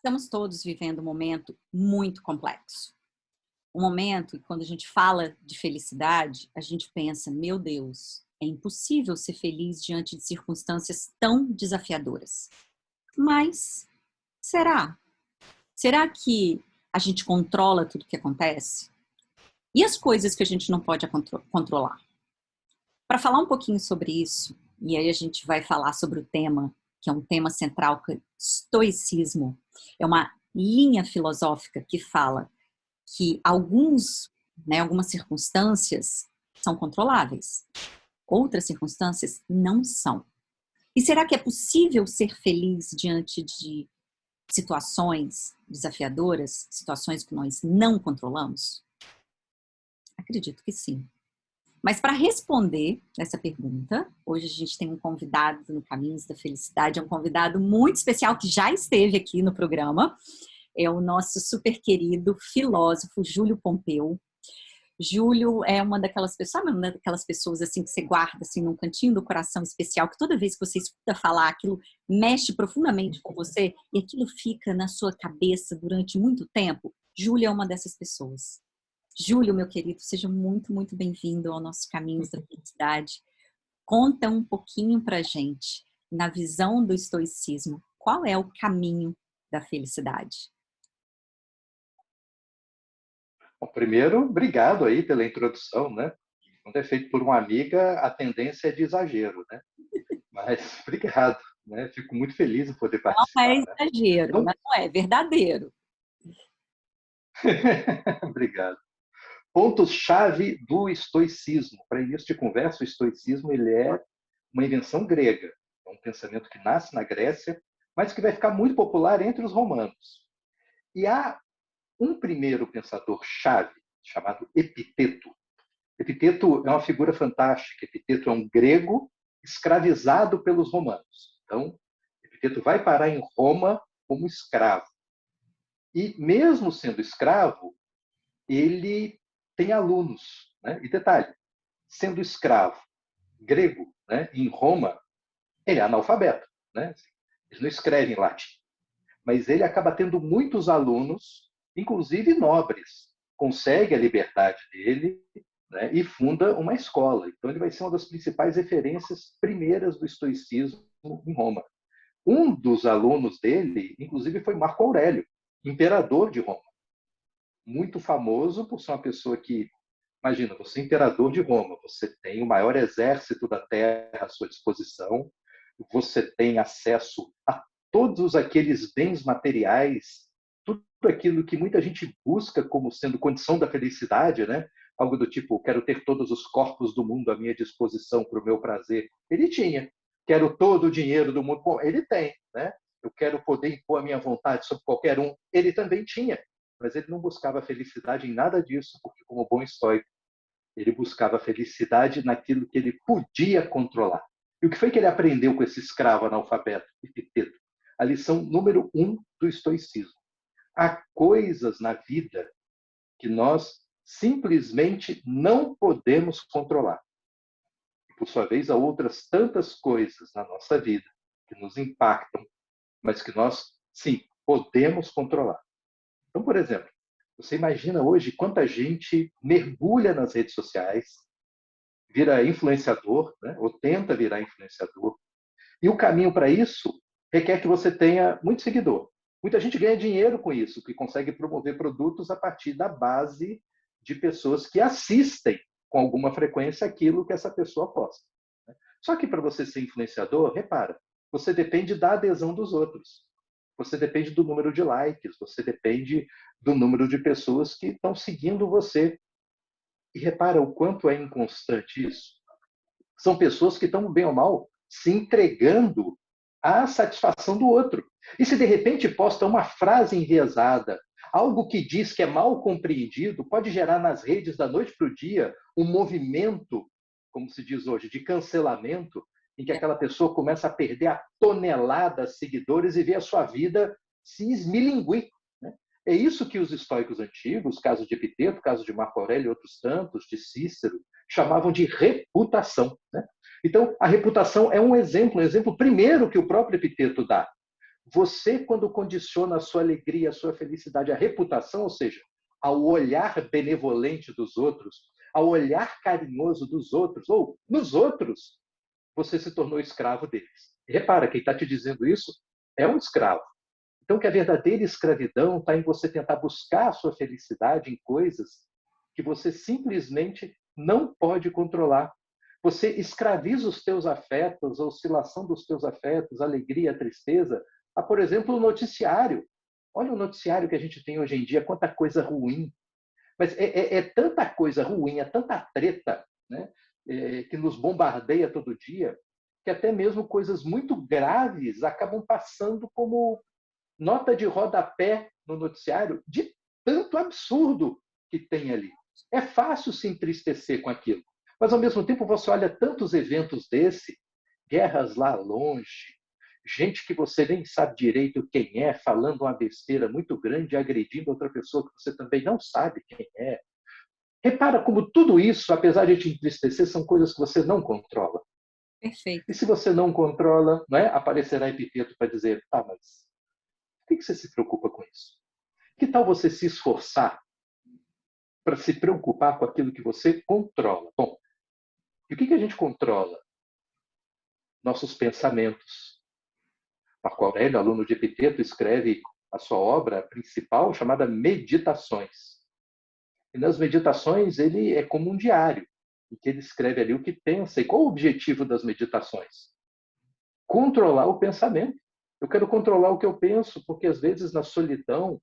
Estamos todos vivendo um momento muito complexo. Um momento que, quando a gente fala de felicidade, a gente pensa, meu Deus, é impossível ser feliz diante de circunstâncias tão desafiadoras. Mas será? Será que a gente controla tudo o que acontece? E as coisas que a gente não pode controlar? Para falar um pouquinho sobre isso, e aí a gente vai falar sobre o tema, que é um tema central, que é estoicismo. É uma linha filosófica que fala que algumas circunstâncias são controláveis, outras circunstâncias não são. E será que é possível ser feliz diante de situações desafiadoras, situações que nós não controlamos? Acredito que sim. Mas para responder essa pergunta, hoje a gente tem um convidado no Caminhos da Felicidade, é um convidado muito especial que já esteve aqui no programa, é o nosso super querido filósofo Júlio Pompeu. Júlio é uma daquelas pessoas, sabe, uma daquelas pessoas assim que você guarda assim num cantinho do coração especial, que toda vez que você escuta falar, aquilo mexe profundamente com você e aquilo fica na sua cabeça durante muito tempo. Júlio é uma dessas pessoas. Júlio, meu querido, seja muito, muito bem-vindo ao nosso Caminhos da Felicidade. Conta um pouquinho pra gente, na visão do estoicismo, qual é o caminho da felicidade? Bom, primeiro, obrigado aí pela introdução, né? Quando é feito por uma amiga, a tendência é de exagero, né? Mas obrigado, né? Fico muito feliz em poder Não é participar, né? exagero, Então, não é verdadeiro. obrigado. Pontos-chave do estoicismo. Para início de conversa, o estoicismo ele é uma invenção grega. É um pensamento que nasce na Grécia, mas que vai ficar muito popular entre os romanos. E há um primeiro pensador-chave, chamado Epiteto. Epiteto é uma figura fantástica. Epiteto é um grego escravizado pelos romanos. Então, Epiteto vai parar em Roma como escravo. E, mesmo sendo escravo, ele tem alunos. Né? E detalhe, sendo escravo grego, né, em Roma, ele é analfabeto. Né? Ele não escreve em latim. Mas ele acaba tendo muitos alunos, inclusive nobres. Consegue a liberdade dele, né, e funda uma escola. Então, ele vai ser uma das principais referências primeiras do estoicismo em Roma. Um dos alunos dele, inclusive, foi Marco Aurélio, imperador de Roma. Muito famoso por ser uma pessoa que, imagina, você é imperador de Roma, você tem o maior exército da Terra à sua disposição, você tem acesso a todos aqueles bens materiais, tudo aquilo que muita gente busca como sendo condição da felicidade, né? Algo do tipo, quero ter todos os corpos do mundo à minha disposição para o meu prazer. Ele tinha. Quero todo o dinheiro do mundo. Bom, ele tem, né? Eu quero poder impor a minha vontade sobre qualquer um. Ele também tinha. Mas ele não buscava felicidade em nada disso, porque, como bom estoico, ele buscava felicidade naquilo que ele podia controlar. E o que foi que ele aprendeu com esse escravo analfabeto, Epiteto? A lição número 1 do estoicismo. Há coisas na vida que nós simplesmente não podemos controlar. E, por sua vez, há outras tantas coisas na nossa vida que nos impactam, mas que nós, sim, podemos controlar. Então, por exemplo, você imagina hoje quanta gente mergulha nas redes sociais, vira influenciador, né? Ou tenta virar influenciador. E o caminho para isso requer que você tenha muito seguidor. Muita gente ganha dinheiro com isso, que consegue promover produtos a partir da base de pessoas que assistem com alguma frequência aquilo que essa pessoa posta. Só que para você ser influenciador, repara, você depende da adesão dos outros. Você depende do número de likes, você depende do número de pessoas que estão seguindo você. E repara o quanto é inconstante isso. São pessoas que estão, bem ou mal, se entregando à satisfação do outro. E se de repente posta uma frase enviesada, algo que diz que é mal compreendido, pode gerar nas redes da noite para o dia um movimento, como se diz hoje, de cancelamento, em que aquela pessoa começa a perder a tonelada de seguidores e vê a sua vida se esmilinguir. Né? É isso que os estoicos antigos, caso de Epiteto, caso de Marco Aurélio e outros tantos, de Cícero, chamavam de reputação. Né? Então, a reputação é um exemplo primeiro que o próprio Epiteto dá. você, quando condiciona a sua alegria, a sua felicidade, a reputação, ou seja, ao olhar benevolente dos outros, ao olhar carinhoso dos outros, ou nos outros, você se tornou escravo deles. E repara, quem está te dizendo isso é um escravo. Então, que a verdadeira escravidão está em você tentar buscar a sua felicidade em coisas que você simplesmente não pode controlar. Você escraviza os teus afetos, a oscilação dos teus afetos, a alegria, a tristeza, a, por exemplo, o noticiário. Olha o noticiário que a gente tem hoje em dia, quanta coisa ruim. Mas é tanta coisa ruim, é tanta treta, né, que nos bombardeia todo dia, que até mesmo coisas muito graves acabam passando como nota de rodapé no noticiário de tanto absurdo que tem ali. É fácil se entristecer com aquilo. Mas, ao mesmo tempo, você olha tantos eventos desse, guerras lá longe, gente que você nem sabe direito quem é, falando uma besteira muito grande, agredindo outra pessoa que você também não sabe quem é. Repara como tudo isso, apesar de te entristecer, são coisas que você não controla. Perfeito. E se você não controla, não é? Aparecerá epíteto para dizer, tá, mas por que você se preocupa com isso? Que tal você se esforçar para se preocupar com aquilo que você controla? Bom, e o que a gente controla? Nossos pensamentos. Marco Aurélio, aluno de Epiteto, escreve a sua obra principal chamada Meditações. E nas meditações ele é como um diário, em que ele escreve ali o que pensa. E qual o objetivo das meditações? Controlar o pensamento. Eu quero controlar o que eu penso, porque às vezes na solidão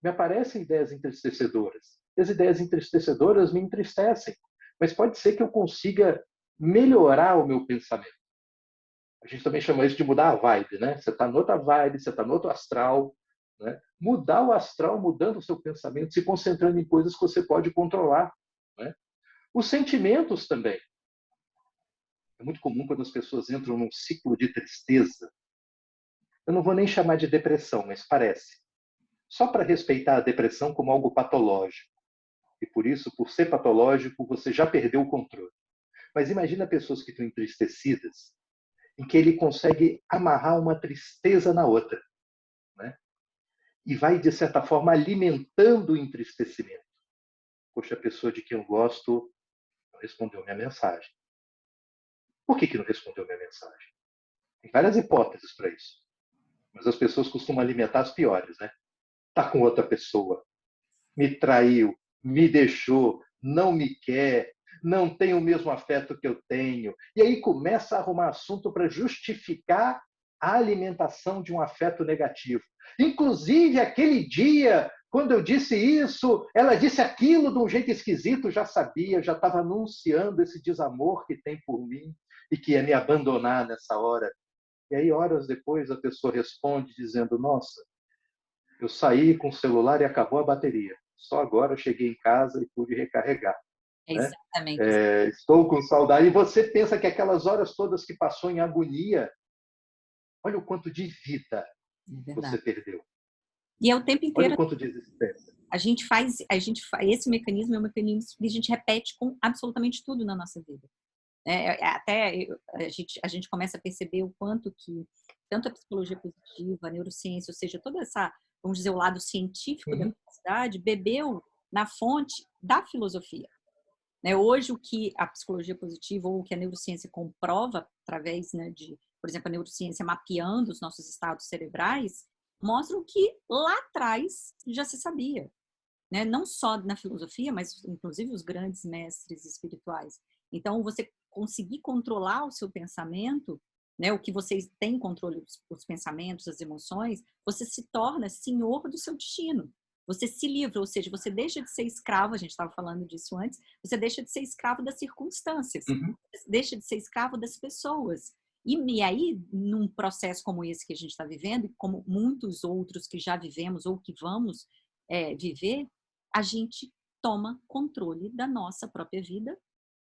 me aparecem ideias entristecedoras. E as ideias entristecedoras me entristecem, mas pode ser que eu consiga melhorar o meu pensamento. A gente também chama isso de mudar a vibe, né? Você está noutra vibe, você está no outro astral, né? Mudar o astral, mudando o seu pensamento, se concentrando em coisas que você pode controlar, né? Os sentimentos também. É muito comum quando as pessoas entram num ciclo de tristeza. Eu não vou nem chamar de depressão, mas parece. Só para respeitar a depressão como algo patológico. E por isso, por ser patológico, você já perdeu o controle. Mas imagina pessoas que estão entristecidas, em que ele consegue amarrar uma tristeza na outra, né? E vai, de certa forma, alimentando o entristecimento. Poxa, a pessoa de quem eu gosto não respondeu minha mensagem. Por que não respondeu minha mensagem? Tem várias hipóteses para isso. Mas as pessoas costumam alimentar as piores, né? Tá com outra pessoa, me traiu, me deixou, não me quer, não tem o mesmo afeto que eu tenho. E aí começa a arrumar assunto para justificar a alimentação de um afeto negativo. Inclusive, aquele dia, quando eu disse isso, ela disse aquilo de um jeito esquisito, já sabia, já estava anunciando esse desamor que tem por mim e que ia me abandonar nessa hora. E aí, horas depois, a pessoa responde dizendo, nossa, eu saí com o celular e acabou a bateria. Só agora eu cheguei em casa e pude recarregar. É Né? exatamente isso. Estou com saudade. E você pensa que aquelas horas todas que passou em agonia, olha o quanto de vida É você verdade. perdeu. E é o tempo Olha inteiro o quanto de existência. esse mecanismo é um mecanismo que a gente repete com absolutamente tudo na nossa vida. A gente começa a perceber o quanto que tanto a psicologia positiva, a neurociência, ou seja, toda essa, vamos dizer, o lado científico da Uhum. felicidade, bebeu na fonte da filosofia. Né? Hoje, o que a psicologia positiva ou o que a neurociência comprova, através, né, de, por exemplo, a neurociência mapeando os nossos estados cerebrais, mostram que lá atrás já se sabia. Né? Não só na filosofia, mas inclusive os grandes mestres espirituais. Então, você conseguir controlar o seu pensamento, né, o que vocês têm controle, os pensamentos, as emoções, você se torna senhor do seu destino. Você se livra, ou seja, você deixa de ser escravo, a gente estava falando disso antes, você deixa de ser escravo das circunstâncias, Uhum. você deixa de ser escravo das pessoas. E aí, num processo como esse que a gente está vivendo, e como muitos outros que já vivemos ou que vamos viver, a gente toma controle da nossa própria vida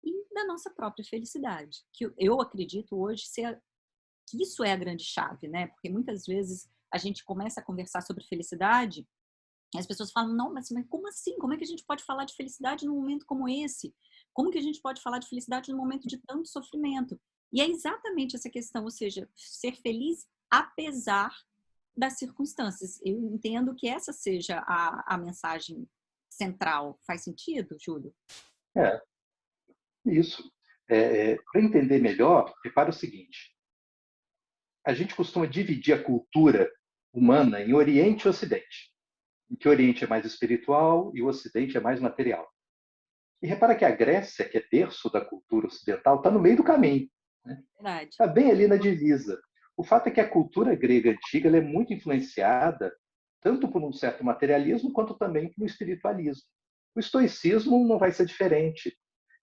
e da nossa própria felicidade. Que eu acredito hoje que isso é a grande chave, né? Porque muitas vezes a gente começa a conversar sobre felicidade e as pessoas falam, não, mas como assim? Como é que a gente pode falar de felicidade num momento como esse? Como que a gente pode falar de felicidade num momento de tanto sofrimento? E é exatamente essa questão, ou seja, ser feliz apesar das circunstâncias. Eu entendo que essa seja a mensagem central. Faz sentido, Júlio? É, isso. Para entender melhor, repara o seguinte: a gente costuma dividir a cultura humana em Oriente e Ocidente, em que o Oriente é mais espiritual e o Ocidente é mais material. E repara que a Grécia, que é berço da cultura ocidental, está no meio do caminho, né? Verdade. Está bem ali na divisa. O fato é que a cultura grega antiga ela é muito influenciada tanto por um certo materialismo quanto também por um espiritualismo. O estoicismo não vai ser diferente.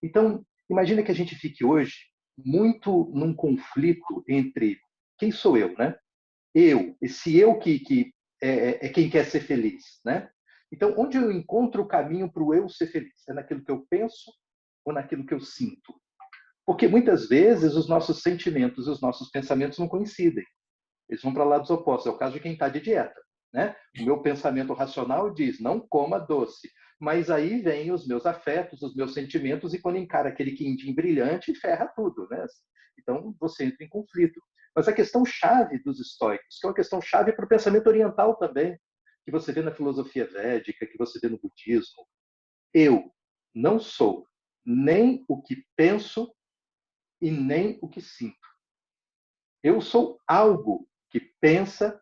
Então, imagina que a gente fique hoje muito num conflito entre quem sou eu, né? Esse eu que é quem quer ser feliz, né? Então, onde eu encontro o caminho para o eu ser feliz? É naquilo que eu penso ou naquilo que eu sinto? Porque muitas vezes os nossos sentimentos e os nossos pensamentos não coincidem. Eles vão para lados opostos. É o caso de quem está de dieta, né? O meu pensamento racional diz, não coma doce. Mas aí vem os meus afetos, os meus sentimentos, e quando encara aquele quindim brilhante, ferra tudo, né? Então, você entra em conflito. Mas a questão chave dos estoicos, que é uma questão chave para o pensamento oriental também, que você vê na filosofia védica, que você vê no budismo, eu não sou nem o que penso e nem o que sinto. Eu sou algo que pensa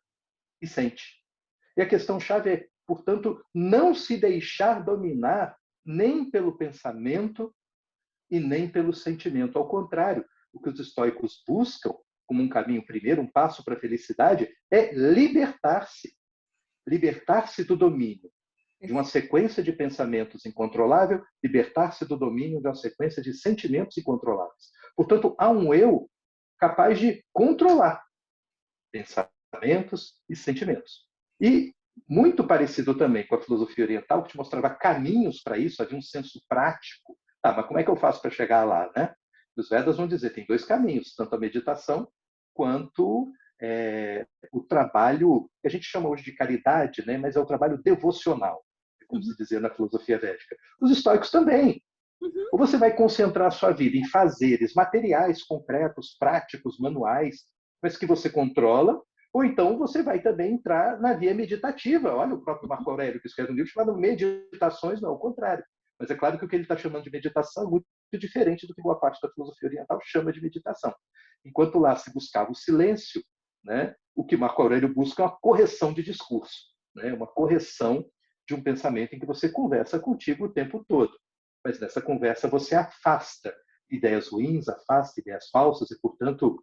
e sente. E a questão chave é, portanto, não se deixar dominar nem pelo pensamento e nem pelo sentimento. Ao contrário, o que os estoicos buscam como um caminho primeiro, um passo para a felicidade, é libertar-se. Libertar-se do domínio de uma sequência de pensamentos incontrolável, libertar-se do domínio de uma sequência de sentimentos incontroláveis. Portanto, há um eu capaz de controlar pensamentos e sentimentos. E muito parecido também com a filosofia oriental, que te mostrava caminhos para isso, havia um senso prático. Tá, mas como é que eu faço para chegar lá, né? Os Vedas vão dizer tem dois caminhos, tanto a meditação quanto o trabalho que a gente chama hoje de caridade, né? Mas é o trabalho devocional, como Uhum. se dizia na filosofia védica. Os estoicos também. Uhum. Ou você vai concentrar a sua vida em fazeres materiais, concretos, práticos, manuais, mas que você controla, ou então você vai também entrar na via meditativa. Olha o próprio Marco Aurélio, que escreve um livro chamado Meditações, não, ao contrário. Mas é claro que o que ele está chamando de meditação é muito diferente do que boa parte da filosofia oriental chama de meditação. Enquanto lá se buscava o silêncio, né, o que Marco Aurélio busca é uma correção de discurso, né, uma correção de um pensamento em que você conversa contigo o tempo todo. Mas nessa conversa você afasta ideias ruins, afasta ideias falsas e, portanto,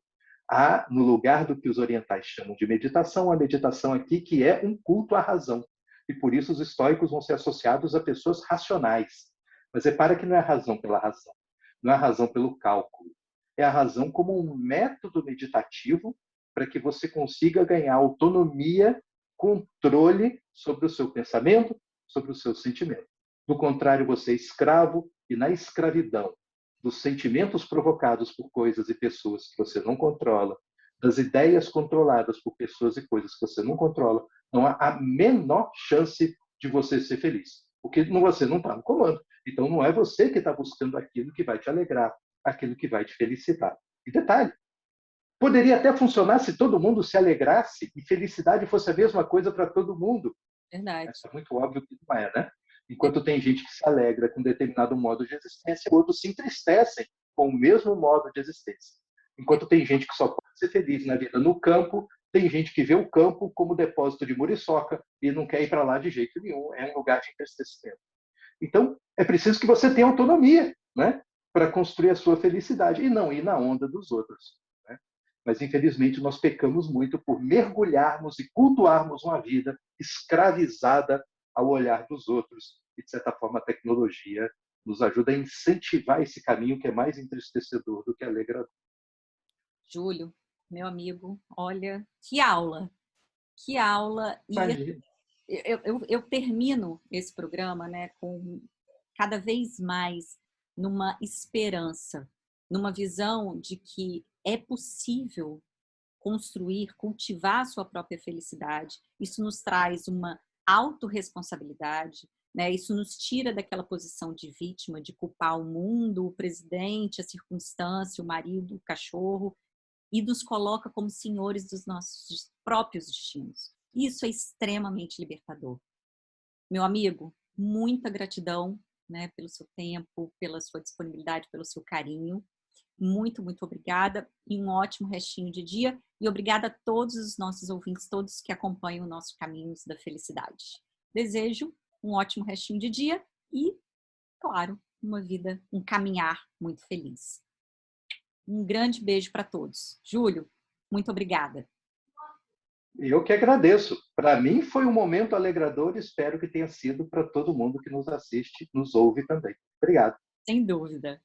há, no lugar do que os orientais chamam de meditação, a meditação aqui que é um culto à razão. E por isso os estoicos vão ser associados a pessoas racionais. Mas repara que não é a razão pela razão, não é a razão pelo cálculo. É a razão como um método meditativo para que você consiga ganhar autonomia, controle sobre o seu pensamento, sobre o seu sentimento. Do contrário, você é escravo e na escravidão dos sentimentos provocados por coisas e pessoas que você não controla, das ideias controladas por pessoas e coisas que você não controla, não há a menor chance de você ser feliz. Porque você não está no comando. Então não é você que está buscando aquilo que vai te alegrar, aquilo que vai te felicitar. E detalhe, poderia até funcionar se todo mundo se alegrasse e felicidade fosse a mesma coisa para todo mundo. Verdade. É muito óbvio que não é, né? Enquanto tem gente que se alegra com determinado modo de existência, outros se entristecem com o mesmo modo de existência. Enquanto tem gente que só pode ser feliz na vida no campo, tem gente que vê o campo como depósito de muriçoca e não quer ir para lá de jeito nenhum. É um lugar de entristecimento. Então, é preciso que você tenha autonomia, né? Para construir a sua felicidade e não ir na onda dos outros. Né? Mas, infelizmente, nós pecamos muito por mergulharmos e cultuarmos uma vida escravizada ao olhar dos outros. E, de certa forma, a tecnologia nos ajuda a incentivar esse caminho que é mais entristecedor do que alegrador. Júlio, meu amigo, olha, que aula! Que aula! E Imagina. eu termino esse programa, né, com cada vez mais numa esperança, numa visão de que é possível construir, cultivar a sua própria felicidade. Isso nos traz uma autorresponsabilidade, né? Isso nos tira daquela posição de vítima, de culpar o mundo, o presidente, a circunstância, o marido, o cachorro, e nos coloca como senhores dos nossos próprios destinos. Isso é extremamente libertador. Meu amigo, muita gratidão, né, pelo seu tempo, pela sua disponibilidade, pelo seu carinho. Muito, muito obrigada e um ótimo restinho de dia. E obrigada a todos os nossos ouvintes, todos que acompanham o nosso Caminhos da Felicidade. Desejo um ótimo restinho de dia e, claro, uma vida, um caminhar muito feliz. Um grande beijo para todos. Júlio, muito obrigada. Eu que agradeço. Para mim foi um momento alegrador e espero que tenha sido para todo mundo que nos assiste, nos ouve também. Obrigado. Sem dúvida.